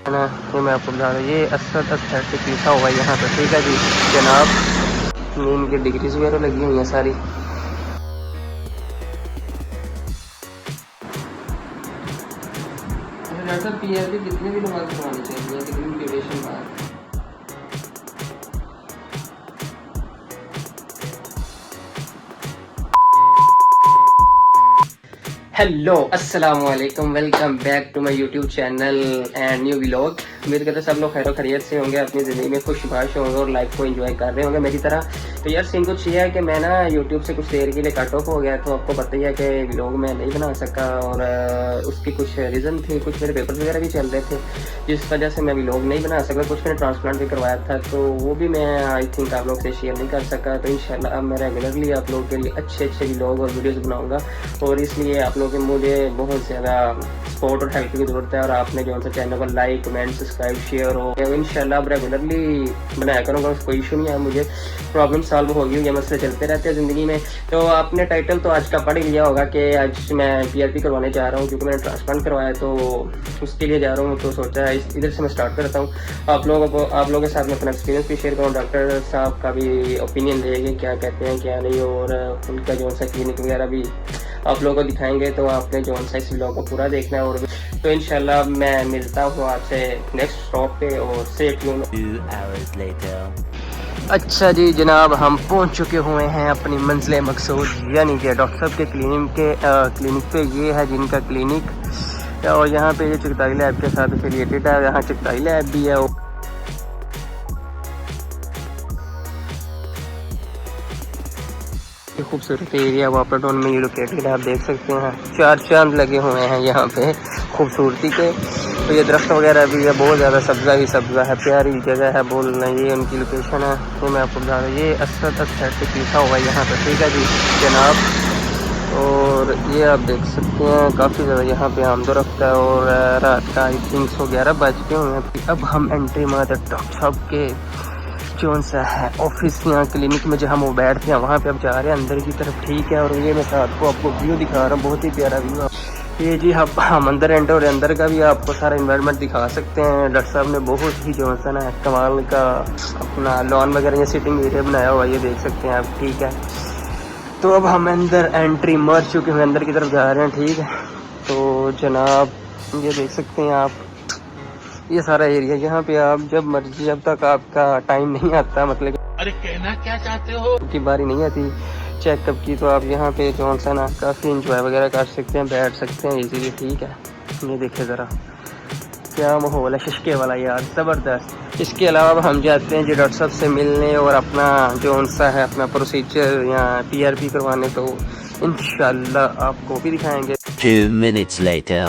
है ना। ये मैं आपको बता रहा हूँ, ये असद एस्थेटिक लिखा हुआ है यहाँ पर, ठीक है जी जनाब। नीम की डिग्रीज वगैरह लगी हुई हैं सारी। डॉक्टर साहब पीआरपी कितने भी नमाज पढ़ानी चाहिए, कितनी ड्यूरेशन बाद? हेलो अस्सलाम वालेकुम, welcome back to my YouTube channel and new vlog. उम्मीद करते सब लोग खैर खैरियत से होंगे, अपनी ज़िंदगी में खुशबाश होंगे और लाइफ को एंजॉय कर रहे होंगे मेरी तरह। तो यार सीन कुछ ये है कि मैं ना यूट्यूब से कुछ देर के लिए कट ऑफ हो गया, तो आपको पता ही है कि व्लॉग मैं नहीं बना सका और उसकी कुछ रीज़न थे, कुछ मेरे पेपर्स वगैरह भी चल रहे थे जिस वजह से मैं व्लॉग नहीं बना सका। कुछ मैंने ट्रांसप्लांट भी करवाया था तो वो भी मैं आई थिंक आप लोग से शेयर नहीं कर सका। तो इंशाल्लाह अब मैं रेगुलरली आप लोगों के लिए अच्छे व्लॉग और वीडियोज़ बनाऊँगा और इसलिए आप लोगों के मुझे बहुत ज़्यादा सपोर्ट और हेल्प की ज़रूरत है। और आपने जो है चैनल को लाइक कमेंट सब्सक्राइब शेयर हो इंशाल्लाह अब रेगुलरली बनाया करूँगा, कोई इशू नहीं है। मुझे प्रॉब्लम सॉल्व होगी, ये मसले चलते रहते हैं ज़िंदगी में। तो आपने टाइटल तो आज का पढ़ ही लिया होगा कि आज मैं पीआरपी करवाने जा रहा हूँ, क्योंकि मैंने ट्रांसप्लांट करवाया तो उसके लिए जा रहा हूँ। तो सोचा है इधर से मैं स्टार्ट करता हूँ, आप लोगों के साथ मैं अपना एक्सपीरियंस भी शेयर करूँ, डॉक्टर साहब का भी ओपिनियन लेंगे क्या कहते हैं क्या नहीं, और उनका जो सा क्लिनिक वगैरह भी आप लोगों को दिखाएंगे। तो आपने जो सा इस व्लॉग को पूरा देखना है। और तो इंशाल्लाह मैं मिलता हूँ आपसे नेक्स्ट स्टॉप पे और स्टे ट्यून। 2 hours later. अच्छा जी जनाब, हम पहुंच चुके हुए हैं अपनी मंजिल मकसूद, यानी कि डॉक्टर साहब के क्लिनिक पे। ये है जिनका क्लिनिक और यहाँ पे ये चिकताई लैब के साथ एफिलिएटेड है। यहाँ चिकताई लैब भी है। खूबसूरत एरिया वापरटोन में ये लोकेटेड है, आप देख सकते हैं। 4 चांद लगे हुए हैं यहाँ पे खूबसूरती के। तो ये दरख्त वगैरह भी है, बहुत ज़्यादा सब्ज़ा ही सब्ज़ा है, प्यारी जगह है बोलना। ये उनकी लोकेशन है, तो मैं आपको बता रहा हूँ, ये असद एस्थेटिक लिखा हुआ है यहाँ पर, ठीक है जी जनाब। और ये आप देख सकते हैं काफ़ी ज़्यादा यहाँ पे आमदोरफ्त है। और रात का आई थिंक 11 बज के हुए हैं। अब हम एंट्री मारते डॉक्टर साहब के जो सा है ऑफिस यहाँ क्लिनिक में जहाँ वो बैठते हैं वहाँ पे अब जा रहे हैं अंदर की तरफ, ठीक है। और ये मैं साथ को आपको व्यू दिखा रहा हूँ, बहुत ही प्यारा व्यू। ये जी हम अंदर एंटर और अंदर का भी आपको सारा इन्वायरमेंट दिखा सकते हैं। डॉक्टर साहब ने बहुत ही जो है ना कमाल का अपना लॉन वगैरह या सिटिंग एरिया बनाया हुआ, ये देख सकते हैं आप, ठीक है। तो अब हम अंदर एंट्री मार चुके हैं, अंदर की तरफ जा रहे हैं, ठीक है। तो जनाब ये देख सकते हैं आप, ये सारा एरिया यहाँ पे आप जब मर्जी, जब तक आपका टाइम नहीं आता, मतलब अरे कहना क्या चाहते हो की बारी नहीं आती चेकअप की, तो आप यहाँ पे जो सा ना काफ़ी इंजॉय वगैरह कर सकते हैं, बैठ सकते हैं इजीली, ठीक है। ये देखिए ज़रा क्या माहौल है शिशके वाला यार, ज़बरदस्त। इसके अलावा हम जाते हैं जी डॉक्टर साहब से मिलने और अपना जो सा है अपना प्रोसीजर या पीआरपी करवाने, तो इंशाल्लाह आपको भी दिखाएंगे। 2 minutes later.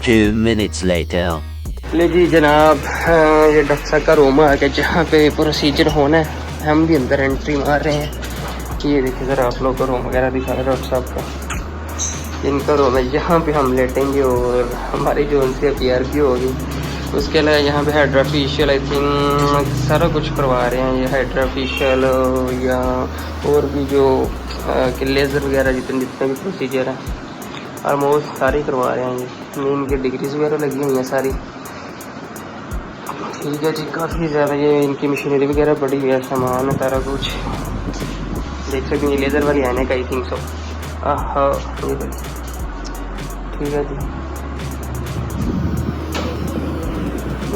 Two minutes later. ले जी जनाब, ये डॉक्टर साहब का रूम आ गया जहाँ पे प्रोसीजर होना है। हम भी अंदर एंट्री मार रहे हैं। ये देखिए ज़रा आप लोग का रूम वगैरह दिखा रहे हैं डॉक्टर साहब का। इनका रूम है, यहाँ पे हम लेटेंगे और हमारी जो उनसे पीआरपी होगी। उसके अलावा यहाँ पे हाइड्राफेशियल आई थिंक सारा कुछ करवा रहे हैं, ये हाइड्राफेशियल या और भी जो लेज़र वगैरह जितने भी प्रोसीजर हैं ऑलमोस्ट सारे करवा रहे हैं। ये नीम की डिग्रीज वगैरह लगी हुई हैं सारी, ठीक है जी। काफ़ी ज़्यादा ये इनकी मशीनरी वगैरह बड़ी हुई है, सामान है सारा कुछ देख सकते हैं। ये लेज़र वाली आने का आई थिंक सो, हाँ ये ठीक है जी।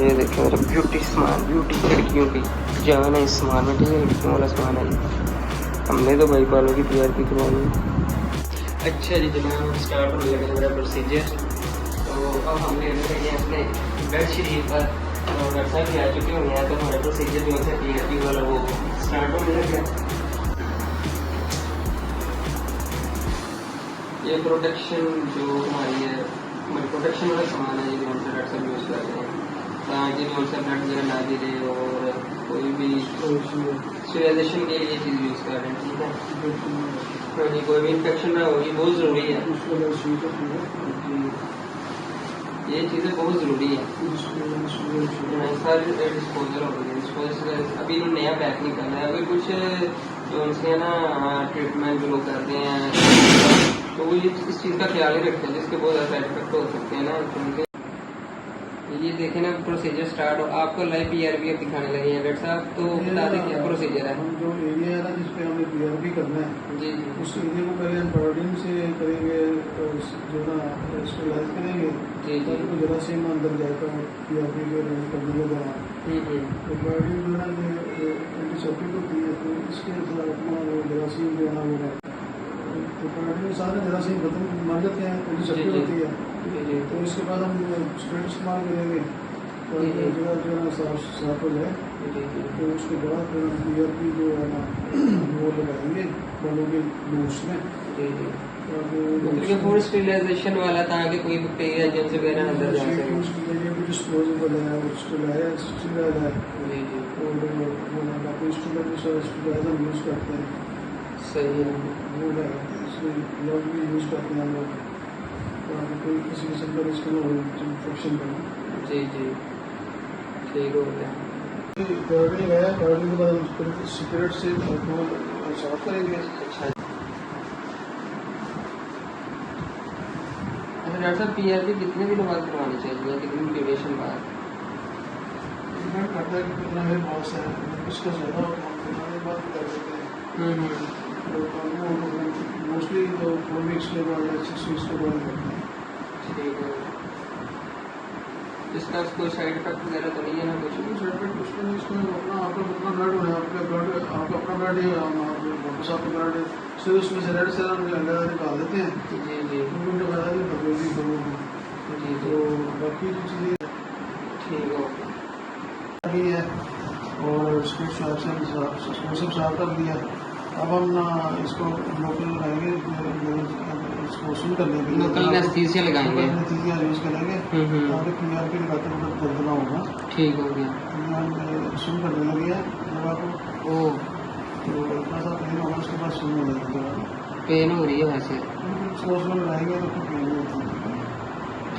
ये देखें मेरा ब्यूटी सामान, ब्यूटी लड़कियों की जान है इस सामान में, ठीक है, लड़कियों वाला सामान है। हमने तो भाई बालों की PRP करवानी। अच्छा जी जनाब, स्टार्ट होने लगा मेरा प्रोसीजर। तो अब हम ले रहे हैं अपने बेड शरीर पर, और डॉक्टर साहब भी आ चुके होंगे हैं, तो हमारा प्रोसीजर जो है PRP वाला वो स्टार्ट होने लगा। ये प्रोटेक्शन जो हमारी है, हमारी प्रोटेक्शन वाला सामान है, ये जो हमसे डॉक्टर साहब यूज़ कर रहे हैं ताकि जो हमसे ब्लड वगैरह ना गिरे, और कोई भी स्टेरिलाइजेशन के लिए चीज़ यूज़ कर रहे हैं, ठीक है। तो जी कोई भी इन्फेक्शन ना हो, ये बहुत ज़रूरी है, ये चीज़ें बहुत ज़रूरी है। सर डिस्पोजल हो गई, डिस्पोजल अभी इन्होंने नया पैक निकाला है। अगर कुछ जो उनसे है ना ट्रीटमेंट जो लोग करते हैं तो वो ये इस चीज़ का ख्याल ही रखते हैं, जिसके बहुत ज़्यादा साइड इफेक्ट हो सकते हैं ना। तो उनके ये देखें ना प्रोसीजर स्टार्ट हो, आपको लाइव PRP अब दिखाने लगे हैं डॉक्टर साहब, तो बता दें क्या प्रोसीजर है। हम जो एरिया है ना जिस पे हमें PRP करना है, जी जी उस एरिया को पहले हम पैराडिन से करेंगे, जो ना स्टेलाइज करेंगे जी जी ताकि जरासीम अंदर जाएगा PRP के करने के दौरान। तो पैराडिन जो है ना ये एंटीसेप्टिक होती है, तो इसके साथ अपना वो जरासीम जो है ना वो तो पैराडिन के साथ जरासीम खत्म मर जाते हैं, एंटीसेप्टिक होती है। तो इसके बाद हम स्प्रेड इस्तेमाल करेंगे तो जगह जो है ना साफ हो जाए। तो उसके बाद फिर हम PRP जो है ना वो लगाएंगे बालों के लूट्स में। मतलब फूड स्टेरिलाइजेशन वाला ताकि कोई बैक्टीरिया जर्म्स वगैरह अंदर जा सके। उसके लिए भी डिस्पोजेबल है, स्टेलाइज है, और बाकी स्टेलाइज हम यूज़ करते हैं। सही है, वो है इसमें ग्लव भी यूज़ करते हैं हम लोग, ताकि कोई किसी किस्म का इसको इन्फेक्शन बने। जी जी ठीक हो गया। पैराडिन लगाया, पैराडिन के बाद हम सिगरेट से साफ करेंगे। अच्छा डॉक्टर साहब PRP कितने दिनों बाद करवानी चाहिए, कितनी ड्यूरेशन बाद? डिपेंड करता है कि कितना मेरे पास है, इसका ज़्यादा होता है कितने बाद कर देते हैं। मोस्टली तो 4 वीक्स के बाद या 6 वीक्स के बाद करते हैं। ठीक है, इसका कोई साइड इफेक्ट वगैरह तो नहीं है ना? कुछ साइड इफेक्ट कुछ नहीं, इसमें अपना आपका कितना ब्लड होना है, आपका ब्लड आपका अपना ब्लड है, वापस आपका ब्लड है, फिर उसमें से रेड सेल हम निकाल देते हैं। जी जी उनको वगैरह भी बदलेगी जी तो बाकी जो चीज़ें ठीक हो गई है और इसको सब साफ कर दिया। अब हम ना इसको लोकल लगाएंगे, इसको सुन कर लेंगे, लोकल एनेस्थीसिया लगाएंगे, एनेस्थीसिया यूज़ करेंगे ताकि PRP लगाते वक्त दर्द ना होगा। ठीक हो गया। हम सुन करने लगे हैं जब आपको ओ तो इतना सा पेन होगा, उसके बाद सुन हो जाएगा। पेन हो रही है वैसे? सोच में लगाएंगे तो फिर पेन नहीं होती।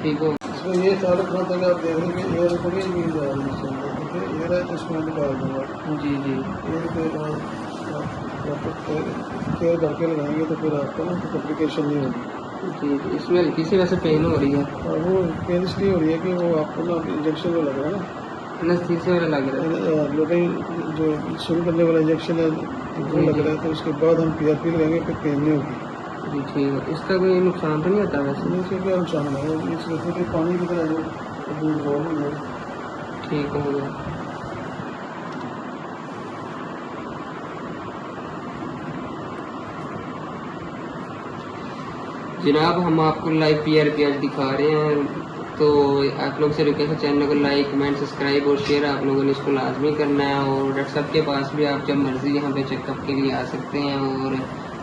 ठीक हो। इसमें ये सारे तरह तक आप देख लेंगे, एयर रुकेंगे नहीं जा रही है, एयर है तो इसको निकाल दूँगा। जी जी एयर के बाद केयर करके लगाएंगे तो फिर आपको ना कॉम्प्लिकेशन नहीं होगी। जी जी इसमें हल्की सी वैसे पेन हो रही है। और वो पेन इसलिए हो रही है कि वो आपको ना इंजेक्शन में लग रहा है ना, एनेस्थीसिया वाला लग रहा है। लोकल जो शुरू करने वाला इंजेक्शन है वो लग रहा है, तो उसके बाद हम PRP लगाएंगे फिर पेन नहीं होगी। जी ठीक है, इसका कोई नुकसान तो नहीं होता वैसे? नहीं, इसका क्या नुकसान है, इसमें फिर पानी की तरह जो दूध बॉल हो जाए। ठीक हो गया। जनाब हम आपको लाइव PRP आज दिखा रहे हैं, तो आप लोग से रिक्वेस्ट है चैनल को लाइक कमेंट सब्सक्राइब और शेयर आप लोगों ने इसको लाजमी करना है। और डॉक्टर साहब के पास भी आप जब मर्ज़ी यहाँ पे चेकअप के लिए आ सकते हैं, और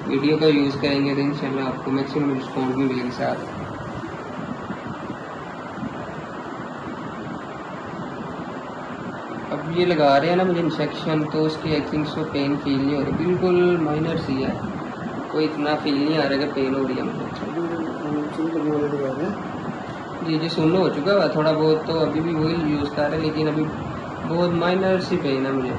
वीडियो का यूज़ करेंगे तो इंशाल्लाह आपको मैक्सिमम रिस्पॉन्स भी मिलेगी साथ। अब ये लगा रहे हैं ना मुझे इंजेक्शन, तो उसकी I think so pain feel नहीं हो रही, बिल्कुल माइनर सी है, कोई इतना फील नहीं आ रहा कि पेन हो रही है मुझे। जी जी सुन हो चुका है थोड़ा बहुत, तो अभी भी वही यूज़ कर रहे हैं, लेकिन अभी बहुत माइनर सी पेन है मुझे।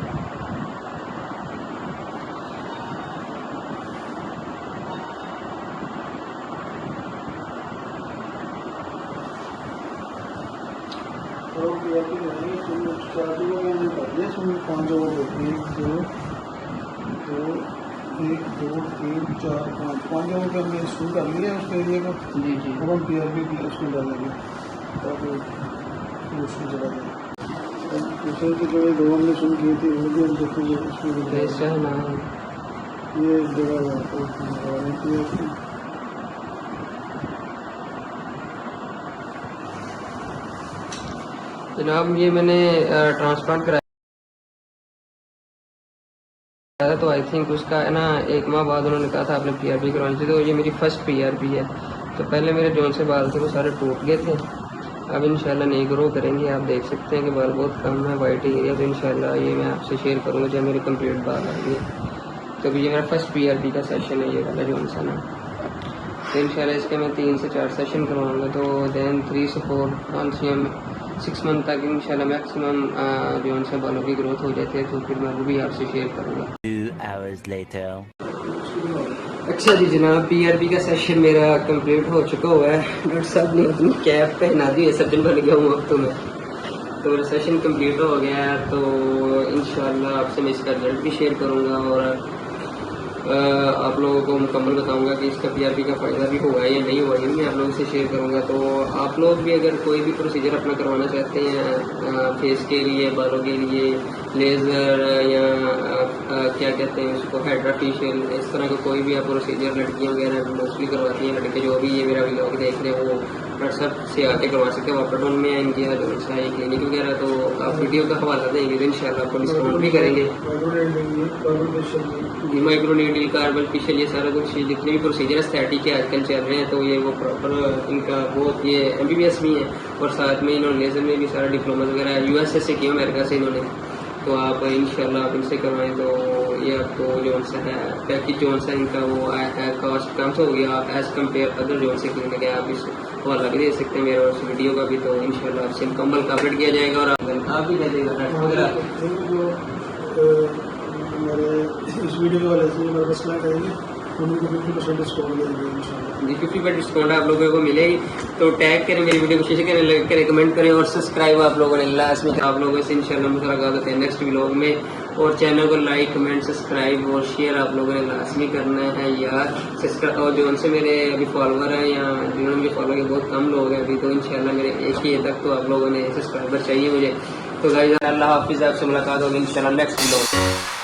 पाँच ओवर होती है, 1 2 3 4 5 ओवर के हमने शुरू कर लिया उसके एरिया को। जी जी अब हम PRP उसमें डालेंगे ताकि उसकी जगह दें। दूसरे की जो दो हमने शुरू की थी वो भी हम देखेंगे उसमें भी ऐसा ना ये एक जगह है तो वारंटी है उसकी। जनाब ये मैंने ट्रांसप्लांट कराया था, तो आई थिंक उसका है ना 1 माह बाद उन्होंने कहा था आपने पीआरपी करवानी थी, तो ये मेरी फर्स्ट पीआरपी है। तो पहले मेरे जोन से बाल थे वो सारे टूट गए थे, अब इंशाल्लाह नई ग्रो करेंगे। आप देख सकते हैं कि बाल बहुत कम है, वाइट एरिया, तो इंशाल्लाह ये मैं आपसे शेयर करूँगा जब मेरे कंप्लीट बाल आएंगे। तो अभी ये मेरा फर्स्ट पीआरपी का सेशन है, ये वाला जोन सा ना। तो इंशाल्लाह इसके मैं 3 से 4 सेशन करवाऊँगा, तो देन 3 से 4 मंथ्स या 6 मंथ तक इंशाल्लाह मैक्सिमम जो उनसे बालों की ग्रोथ हो जाती है, तो फिर मैं वो भी आपसे शेयर करूँगा। 2 hours later. अच्छा जी जनाब, पीआरपी का सेशन मेरा कंप्लीट हो चुका हुआ है। डॉक्टर साहब ने अपनी कैप पहना दी है, सर्जन बन गया हूँ अब तो मैं। तो मेरा सेशन कंप्लीट हो गया है, तो इंशाल्लाह आपसे मैं इसका रिजल्ट भी शेयर करूँगा और आप लोगों को मुकम्मल बताऊंगा कि इसका पीआरपी का फ़ायदा भी हुआ है या नहीं हुआ है, मैं आप लोगों से शेयर करूंगा। तो आप लोग भी अगर कोई भी प्रोसीजर अपना करवाना चाहते हैं फेस के लिए, बालों के लिए, लेज़र या क्या कहते हैं उसको, हाइड्रा फेशियल, इस तरह का कोई भी आप प्रोसीजर लड़कियाँ वगैरह मोस्टली करवाती हैं, लड़के जो भी ये मेरा व्लॉग देख रहे हैं वो व्हाट्सएप से आके करवा सकते हैं। वापस में इनकी जो क्लिनिक वगैरह, तो आप वीडियो का हवाला देंगे तो इंशाल्लाह आपको डिस्काउंट भी करेंगे। माइक्रो नीडल, कार्बन फेशियल, ये सारा कुछ जितने भी प्रोसीजर एस्थेटिक के आजकल चल रहे हैं, तो ये वो प्रॉपर इनका बहुत ये एमबीबीएस भी है और साथ में इन्होंने लेज़र में भी सारा डिप्लोमा वगैरह यूएसए से किया, अमेरिका से इन्होंने। तो आप इंशाल्लाह आप इनसे करवाएं तो ये आपको जो सा है पैकेज जो सा इनका वो कॉस्ट कम हो गया एज़ कम्पेयर अदर जो से क्लिनिक है। आप इस हवाला भी दे सकते हैं मेरा उस वीडियो का भी, तो इंशाल्लाह आपसे मुकम्मल कवरेज किया जाएगा और आप भी दे देगा हमारे इस वीडियो के वाले से हमारे पास लाइक आएंगे उनको 50% डिस्काउंट देंगे इंशाल्लाह जी। 50% डिस्काउंट आप लोगों को मिलेगी, तो टैग करें मेरी वीडियो को, शेयर करें, लाइक करें, कमेंट करें और सब्सक्राइब आप लोगों ने लास्ट में आप लोगों से इंशाल्लाह मुलाकात होते हैं नेक्स्ट व्लॉग में। और चैनल को लाइक, कमेंट, सब्सक्राइब और शेयर आप लोगों ने लाजमी करना है यार। सब्सक्राइब और जो उनसे मेरे अभी फॉलोअर हैं या जिन्होंने मुझे फॉलो किया बहुत कम लोग हैं अभी, तो इंशाल्लाह मेरे 1 ही तक तो आप लोगों ने सब्सक्राइबर चाहिए मुझे। तो गाइस अल्लाह हाफिज़, आपसे मुलाकात होगी इंशाल्लाह नेक्स्ट व्लॉग।